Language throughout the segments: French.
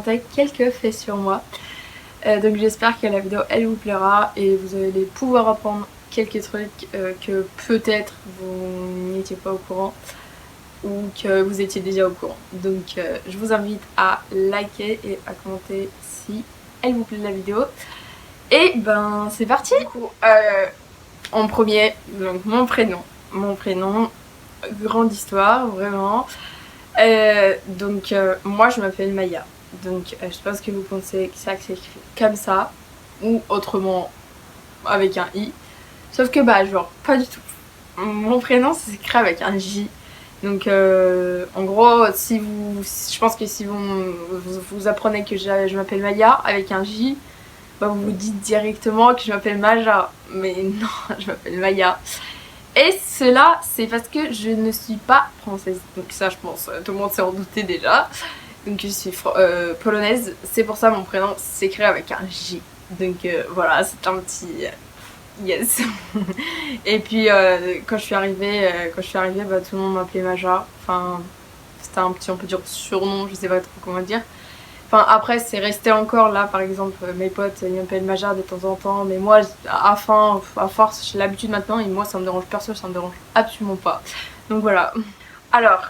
raconter quelques faits sur moi. Donc j'espère que la vidéo elle vous plaira et vous allez pouvoir apprendre quelques trucs que peut-être vous n'étiez pas au courant ou que vous étiez déjà au courant. Donc je vous invite à liker et à commenter si elle vous plaît la vidéo. Et ben c'est parti. Du coup, en premier, donc mon prénom, grande histoire vraiment. Moi je m'appelle Maya. Donc je pense que vous pensez que ça s'écrit comme ça ou autrement avec un i. Sauf que bah genre pas du tout. Mon prénom ça s'écrit avec un j. Donc en gros je pense que si vous apprenez que je m'appelle Maya avec un j, bah vous vous dites directement que je m'appelle Maja. Mais non, je m'appelle Maya. Et cela c'est parce que je ne suis pas française. Donc ça je pense tout le monde s'est en douté déjà. Donc je suis polonaise, c'est pour ça mon prénom s'écrit avec un J. Donc voilà, c'est un petit yes. Et puis quand je suis arrivée, bah, tout le monde m'appelait Maja. Enfin, c'était un petit, on peut dire, surnom, je sais pas trop comment dire. Enfin après c'est resté encore là, par exemple mes potes ils m'appellent Maja de temps en temps. Mais moi à force j'ai l'habitude maintenant et moi ça me dérange personne, ça me dérange absolument pas. Donc voilà. Alors,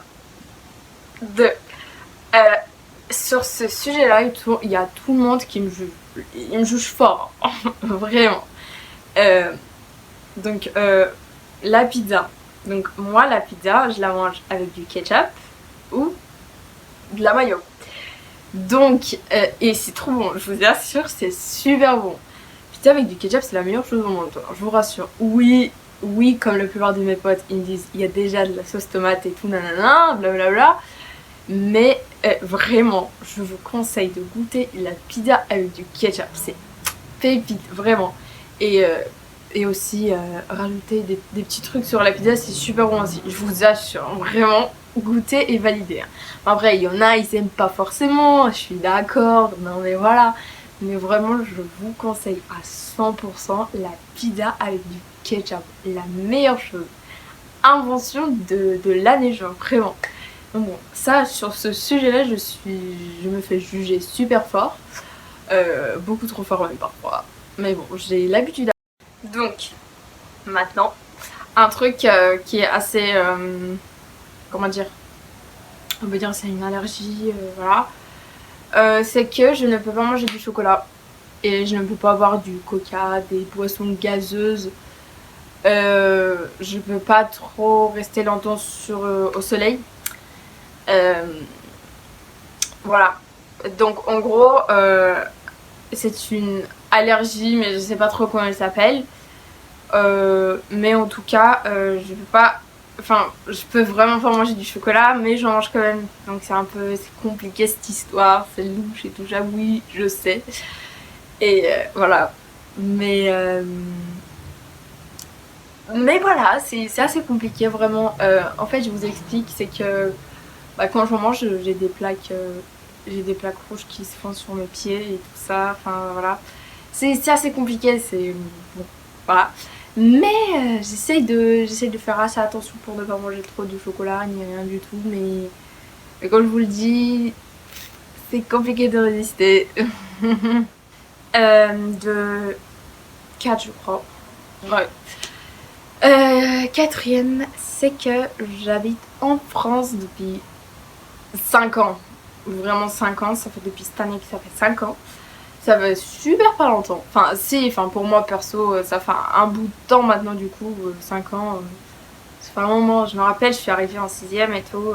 sur ce sujet-là, il y a tout le monde qui me juge. Il me juge fort, vraiment. La pizza. Donc moi, la pizza, je la mange avec du ketchup ou de la mayo. Donc, et c'est trop bon, je vous assure, c'est super bon. Pizza avec du ketchup, c'est la meilleure chose au monde, je vous rassure. Oui, comme la plupart de mes potes, ils me disent, il y a déjà de la sauce tomate et tout, nanana, blablabla. Mais vraiment, je vous conseille de goûter la pizza avec du ketchup. C'est pépite, vraiment. Et aussi rajouter des petits trucs sur la pizza, c'est super bon aussi. Je vous assure, vraiment, goûter et valider. Après, il y en a, ils aiment pas forcément, je suis d'accord, non mais voilà. Mais vraiment, je vous conseille à 100% la pizza avec du ketchup. La meilleure chose. Invention de l'année, genre, vraiment. Bon, ça, sur ce sujet-là, je me fais juger super fort. Beaucoup trop fort même parfois. Mais bon, j'ai l'habitude. Donc, maintenant, un truc qui est assez... comment dire? On peut dire c'est une allergie, voilà. C'est que je ne peux pas manger du chocolat. Et je ne peux pas boire du coca, des boissons gazeuses. Je peux pas trop rester longtemps au soleil. Voilà, donc en gros c'est une allergie mais je sais pas trop comment elle s'appelle, mais en tout cas je peux pas, enfin je peux vraiment pas manger du chocolat mais j'en mange quand même, donc c'est compliqué cette histoire, c'est louche et tout, j'avoue, oui je sais, et voilà, mais voilà, c'est assez compliqué vraiment. En fait je vous explique, c'est que bah, quand j'en mange j'ai des plaques rouges qui se font sur mes pieds et tout ça, enfin voilà. C'est assez compliqué, c'est bon, voilà. Mais j'essaye de faire assez attention pour ne pas manger trop de chocolat ni rien du tout, mais comme je vous le dis, c'est compliqué de résister. De 4 je crois. Ouais. Quatrième, c'est que j'habite en France depuis 5 ans. Vraiment 5 ans, ça fait depuis cette année que ça fait 5 ans. Ça fait super pas longtemps. Enfin si, pour moi perso, ça fait un bout de temps maintenant du coup, 5 ans. Ça fait un moment, je me rappelle, je suis arrivée en 6ème et tout.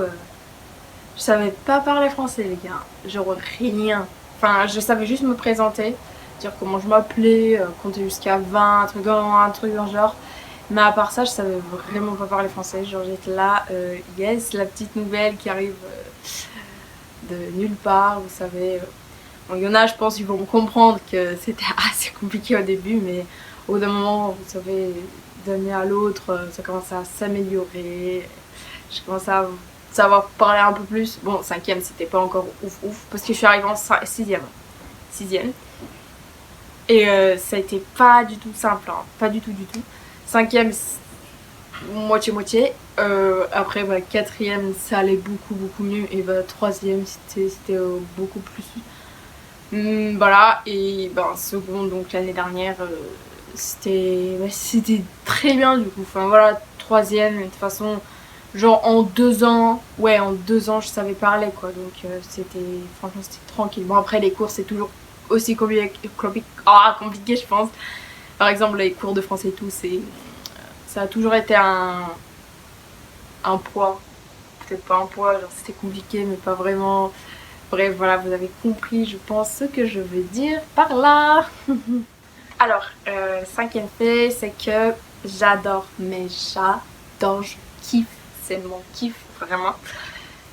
Je savais pas parler français les gars, genre rien. Enfin je savais juste me présenter, dire comment je m'appelais, compter jusqu'à 20, un truc dans le genre. Mais à part ça, je savais vraiment pas parler français. Genre j'étais là, yes, la petite nouvelle qui arrive de nulle part, vous savez. Bon, il y en a, je pense, ils vont me comprendre que c'était assez compliqué au début, mais au bout d'un moment, vous savez, d'année à l'autre, ça commence à s'améliorer. Je commence à savoir parler un peu plus. Bon, 5ème, c'était pas encore ouf, parce que je suis arrivée en 6ème. Et ça a été pas du tout simple, hein, pas du tout. 5ème, moitié-moitié. Après, 4ème, ça allait beaucoup mieux. Et 3ème, c'était beaucoup plus Voilà, et ben second, donc l'année dernière, c'était très bien du coup. Enfin voilà, troisième, de toute façon, genre en 2 ans, ouais, en 2 ans je savais parler quoi. Donc franchement c'était tranquille. Bon après les cours c'est toujours aussi compliqué je pense. Par exemple les cours de français et tout, ça a toujours été un poids. Peut-être pas un poids, genre c'était compliqué mais pas vraiment. Bref, voilà, vous avez compris, je pense, ce que je veux dire par là. Alors, cinquième fait, c'est que j'adore, mais j'adore, je kiffe, c'est mon kiff, vraiment,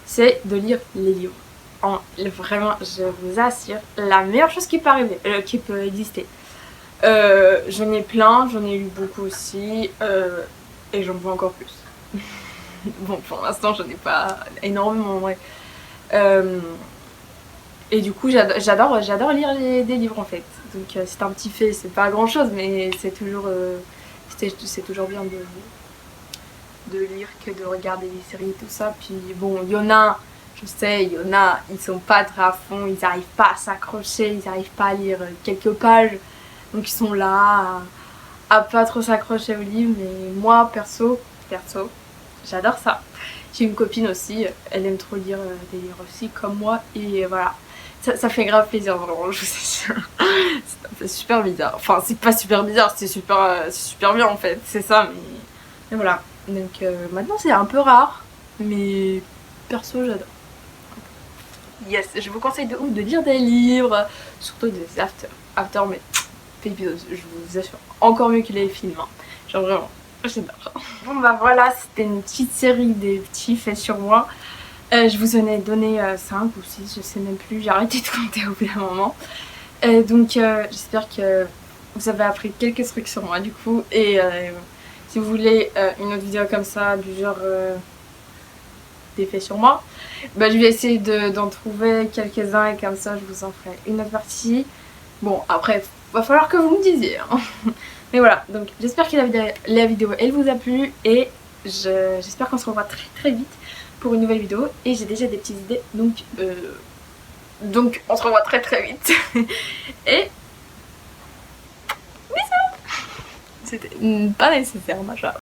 c'est de lire les livres. Vraiment, je vous assure, la meilleure chose qui peut arriver, qui peut exister. J'en ai plein, j'en ai lu beaucoup aussi, et j'en veux encore plus. Bon, pour l'instant, j'en ai pas énormément, en vrai. Et du coup, j'adore lire des livres en fait. Donc c'est un petit fait, c'est pas grand chose, mais c'est toujours bien de lire que de regarder des séries et tout ça. Puis bon, il y en a, je sais, il y en a, ils sont pas très à fond, ils arrivent pas à s'accrocher, ils arrivent pas à lire quelques pages. Donc ils sont là à pas trop s'accrocher au livre. Mais moi, perso, j'adore ça. J'ai une copine aussi, elle aime trop lire des livres aussi comme moi. Et voilà. Ça fait grave plaisir, vraiment, je vous assure. C'est un peu super bizarre. Enfin, c'est pas super bizarre, c'est super bien en fait, c'est ça, mais voilà. Donc maintenant, c'est un peu rare, mais perso, j'adore. Yes, je vous conseille de ouf de lire des livres, surtout des after, mais épisodes, je vous assure. Encore mieux que les films, hein. Genre vraiment, j'adore. Bon bah voilà, c'était une petite série des petits faits sur moi. Je vous en ai donné 5 ou 6, je sais même plus, j'ai arrêté de compter au bout d'un moment. Donc j'espère que vous avez appris quelques trucs sur moi du coup. Et si vous voulez une autre vidéo comme ça, du genre des faits sur moi, bah, je vais essayer d'en trouver quelques-uns et comme ça je vous en ferai une autre partie. Bon après, va falloir que vous me disiez, hein. Mais voilà, donc j'espère que la vidéo elle vous a plu et j'espère qu'on se revoit très très vite pour une nouvelle vidéo et j'ai déjà des petites idées donc on se revoit très très vite. Et bisous. C'était pas nécessaire machin.